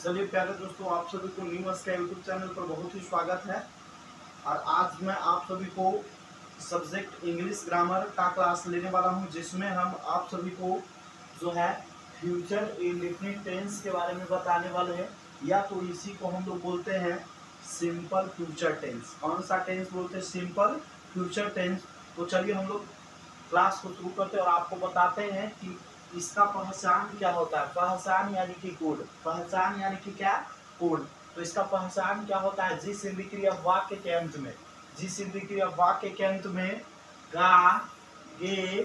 चलिए प्यारे दोस्तों, आप सभी को न्यूज़ का यूट्यूब चैनल पर बहुत ही स्वागत है। और आज मैं आप सभी को सब्जेक्ट इंग्लिश ग्रामर का क्लास लेने वाला हूं, जिसमें हम आप सभी को जो है फ्यूचर इंडेफिनिट टेंस के बारे में बताने वाले हैं, या तो इसी को हम लोग बोलते हैं सिंपल फ्यूचर टेंस। कौन सा टेंस बोलते हैं? Simple future tense. तो चलिए हम लोग क्लास को शुरू करते हैं और आपको बताते हैं कि इसका पहचान क्या होता है। पहचान यानी कि कोड। पहचान यानी कि क्या? कोड। तो इसका पहचान क्या होता है? जिस इंद्रिय वाक्य के अंत में, जिस इंद्रिय वाक्य के अंत में गा, गे,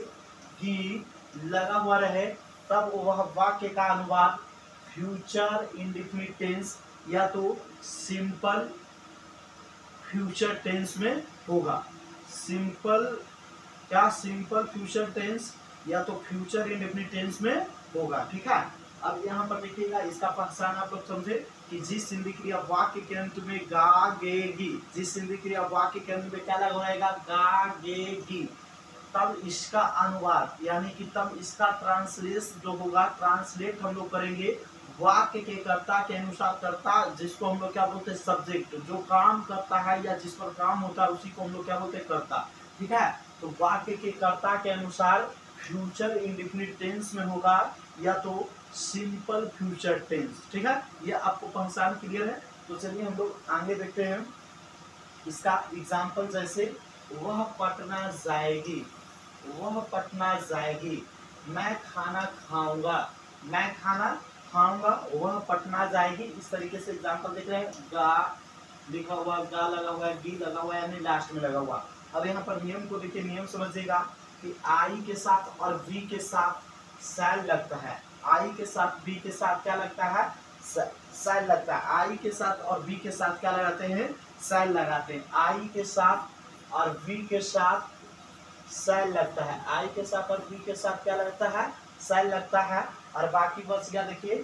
गी लगा हुआ रहे, तब वह वाक्य का अनुवाद फ्यूचर इंडेफिनिट टेंस या तो सिंपल फ्यूचर टेंस में होगा। सिंपल क्या? सिंपल फ्यूचर टेंस या तो फ्यूचर इंडेफिनिट टेंस में होगा। ठीक है। अब यहाँ पर देखिएगा, इसका पहचान आप लोग समझे कि जिस संधि क्रिया वाक्य के अंत में गा, गे, गी, जिस संधि क्रिया वाक्य के अंत में क्या लगा रहेगा? गा, गे, गी, तब इसका अनुवाद यानी कि तब इसका ट्रांसलेट जो होगा, ट्रांसलेट हम लोग करेंगे वाक्य के कर्ता के अनुसार। कर्ता जिसको हम लोग क्या बोलते हैं? सब्जेक्ट। जो काम करता है या जिस पर काम होता है उसी को हम लोग क्या बोलते हैं? कर्ता। ठीक है। तो वाक्य के कर्ता के अनुसार फ्यूचर इंडेफिनिट टेंस में होगा या तो सिंपल फ्यूचर टेंस। ठीक है। ये आपको पहचान क्लियर है। तो चलिए हम लोग आगे देखते हैं इसका एग्जाम्पल। जैसे वह पटना जाएगी, वह पटना जाएगी, मैं खाना खाऊंगा, मैं खाना खाऊंगा, वह पटना जाएगी। इस तरीके से एग्जाम्पल देख रहे हैं। गा लिखा हुआ, गा लगा हुआ है, गी लगा हुआ है, यानी लास्ट में लगा हुआ। अब यहाँ पर नियम को देखिए, नियम समझिएगा कि आई के साथ और वी के साथ सैल लगता है। आई के साथ बी के साथ क्या लगता है? सैल लगता है। आई के साथ और बी के साथ क्या लगाते हैं? सैल लगाते हैं। आई के साथ और वी के साथ सैल लगता है। आई के साथ और बी के साथ क्या लगता है? सैल लगता है। और बाकी बच गया देखिए,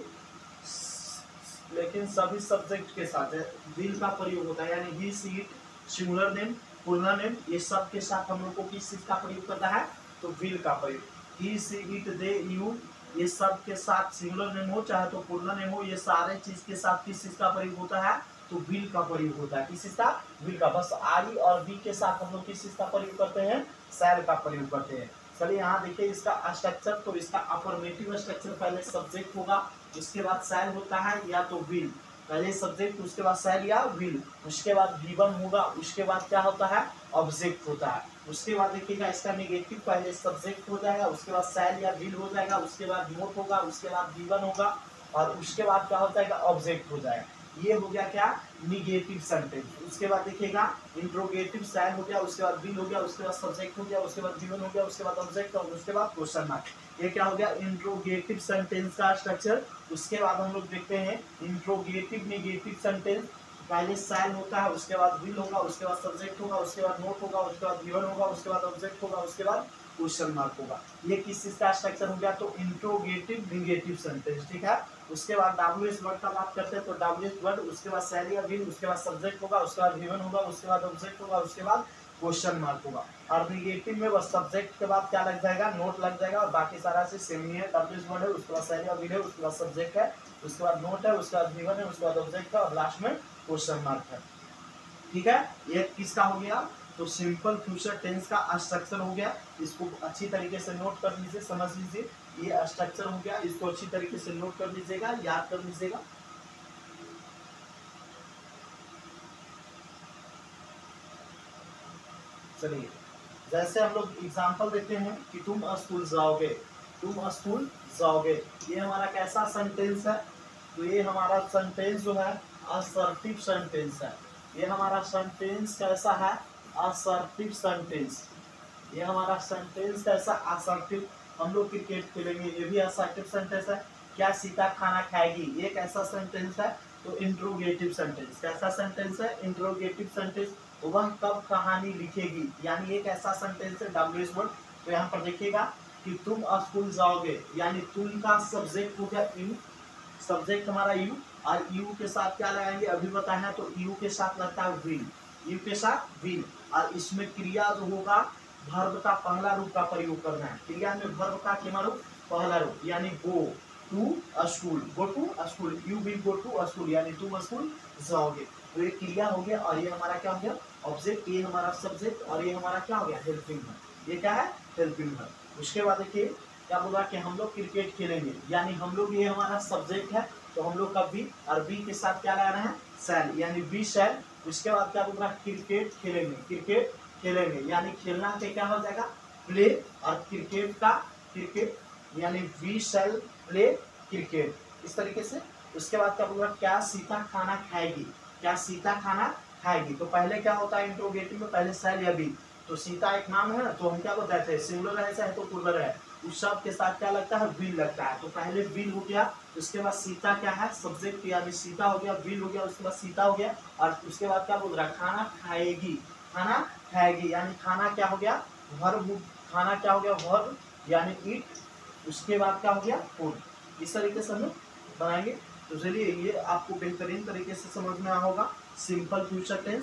लेकिन सभी सब्जेक्ट के साथ विल का प्रयोग होता है, यानी he, she, it, singular name, plural name, ये सब के साथ हम लोग को किस चीज का प्रयोग करना है? तो विल का प्रयोग। ही, सी, इट, दे, यू, ये सब के साथ सिंगुलर नेम हो चाहे तो प्लूरल नेम हो, ये सारे चीज के साथ किस चीज का प्रयोग होता है? तो विल का प्रयोग होता है। किस चीज का? विल का। बस आई और बी के साथ हम लोग किस चीज का प्रयोग करते हैं? सैल का प्रयोग करते हैं। चलिए यहाँ देखिए इसका स्ट्रक्चर। तो इसका अफर्मेटिव स्ट्रक्चर पहले सब्जेक्ट होगा, उसके बाद सैल होता है या तो विल। पहले सब्जेक्ट, उसके बाद सैल या विल, उसके बाद गिवन होगा, उसके बाद क्या होता है? ऑब्जेक्ट होता है। उसके बाद देखिएगा इसका नेगेटिव, पहले सब्जेक्ट हो जाएगा, उसके बाद सैल या विल हो जाएगा, उसके बाद नोट होगा, उसके बाद गिवन होगा, और उसके बाद क्या हो जाएगा? ऑब्जेक्ट हो जाएगा। ये हो गया क्या? Negative sentence. उसके बाद देखिएगा इंट्रोगेटिव सैल हो गया, उसके बाद विल हो गया, उसके बाद सब्जेक्ट हो गया, उसके बाद गिवन हो गया, उसके बाद ऑब्जेक्ट और उसके बाद क्वेश्चन मार्क। ये क्या हो गया? इंट्रोगेटिव सेंटेंस का स्ट्रक्चर। उसके बाद हम लोग देखते हैं इंट्रोगेटिव नेगेटिव सेंटेंस। पहले सैल होता है, उसके बाद विल होगा, उसके बाद सब्जेक्ट होगा, उसके बाद नोट होगा, उसके बाद गिवन होगा, उसके बाद ऑब्जेक्ट होगा, उसके बाद क्वेश्चन मार्क होगा। ये किस चीज का स्ट्रक्चर हो गया? तो इंट्रोगेटिव नेगेटिव सेंटेंस। ठीक है। उसके बाद डब्ल्यूएच वर्ड का बात करते हैं, तो डब्ल्यूएच वर्ड, उसके बाद सैल या विल, उसके बाद सब्जेक्ट होगा, उसके बाद गिवन होगा, उसके बाद ऑब्जेक्ट होगा, उसके बाद क्वेश्चन मार्क होगा। और निगेटिव में बस सब्जेक्ट के बाद क्या लग जाएगा? नोट लग जाएगा, और बाकी सारा चीज सेम ही है। डब्ल्यूएच वर्ड है, उसके बाद सैल या विल है, उसके बाद सब्जेक्ट है, उसके बाद नोट है, उसके बाद गिवन है, उसके बाद ऑब्जेक्ट है, और लास्ट में क्वेश्चन मार्क है। ठीक है। ये किसका हो गया? तो सिंपल फ्यूचर टेंस का स्ट्रक्चर हो गया। इसको अच्छी तरीके से नोट कर लीजिए, समझ लीजिए। ये स्ट्रक्चर हो गया, इसको अच्छी तरीके से नोट कर लीजिएगा, याद कर लीजिएगा। चलिए, जैसे हम लोग एग्जांपल देते हैं कि तुम स्कूल जाओगे, तुम स्कूल जाओगे, ये हमारा कैसा सेंटेंस है? तो ये हमारा सेंटेंस जो है असर्टिव सेंटेंस है। ये हमारा सेंटेंस कैसा है? Assertive sentence. ये हमारा सेंटेंस कैसा? असर्टिव। हम लोग क्रिकेट खेलेंगे, ये भी असर्टिव सेंटेंस है। क्या सीता खाना खाएगी? ये कैसा सेंटेंस है? तो इंट्रोगेटिव सेंटेंस। कैसा सेंटेंस है? Interrogative sentence. वह कब कहानी लिखेगी, यानी एक ऐसा सेंटेंस है डब्ल्यूएच वर्ड। तो यहाँ पर देखिएगा कि तुम स्कूल जाओगे, यानी तुम का सब्जेक्ट हो गया यू, सब्जेक्ट हमारा यू, और यू के साथ क्या लगाएंगे? अभी बताया, तो यू के साथ लगता है विल, यू के साथ विल। और इसमें क्रिया जो होगा, वर्ब का पहला रूप का प्रयोग करना है। क्रिया में वर्ब का क्या रूप? पहला रूप, यानी go, to a school, go to a school, you will go to a school, यानी तुम स्कूल जाओगे। तो ये क्रिया हो गया और ये हमारा क्या हो गया ऑब्जेक्ट, ये हमारा सब्जेक्ट और ये हमारा क्या हो गया हेल्पिंग वर्ब। ये क्या है हेल्पिंग वर्ब। उसके बाद देखिए क्या बोला कि हम लोग क्रिकेट खेलेंगे, यानी हम लोग ये हमारा सब्जेक्ट है तो हम लोग का बी और बी के साथ क्या लगाना है शैल, यानी बी शैल। उसके बाद क्या बोल रहा है क्रिकेट खेलेंगे, क्रिकेट खेलेंगे यानी खेलना पे क्या हो जाएगा प्ले, और क्रिकेट का क्रिकेट यानी वी शैल प्ले क्रिकेट, इस तरीके से। उसके बाद क्या बोल रहा है क्या सीता खाना खाएगी, क्या सीता खाना खाएगी। तो पहले क्या होता है इंट्रोगेटिव में पहले शैल या बी, तो सीता एक नाम है ना तो हम क्या बताते हैं सिंगुलर है चाहे तो प्लूरल है, उस शब्द के साथ क्या लगता है विल लगता है। तो पहले विल हो गया, उसके बाद सीता क्या है सब्जेक्ट यानी सीता हो गया, विल हो गया, उसके बाद सीता हो गया, और उसके बाद क्या बोल रहा है खाना खाएगी, खाना खाएगी यानी खाना क्या हो गया वर्ब, खाना क्या हो गया वर्ब यानी ईट, उसके बाद क्या हो गया फूड। इस तरीके से हम बनाएंगे। तो चलिए ये आपको बेहतरीन तरीके से समझ में आया होगा सिंपल फ्यूचर टेंस।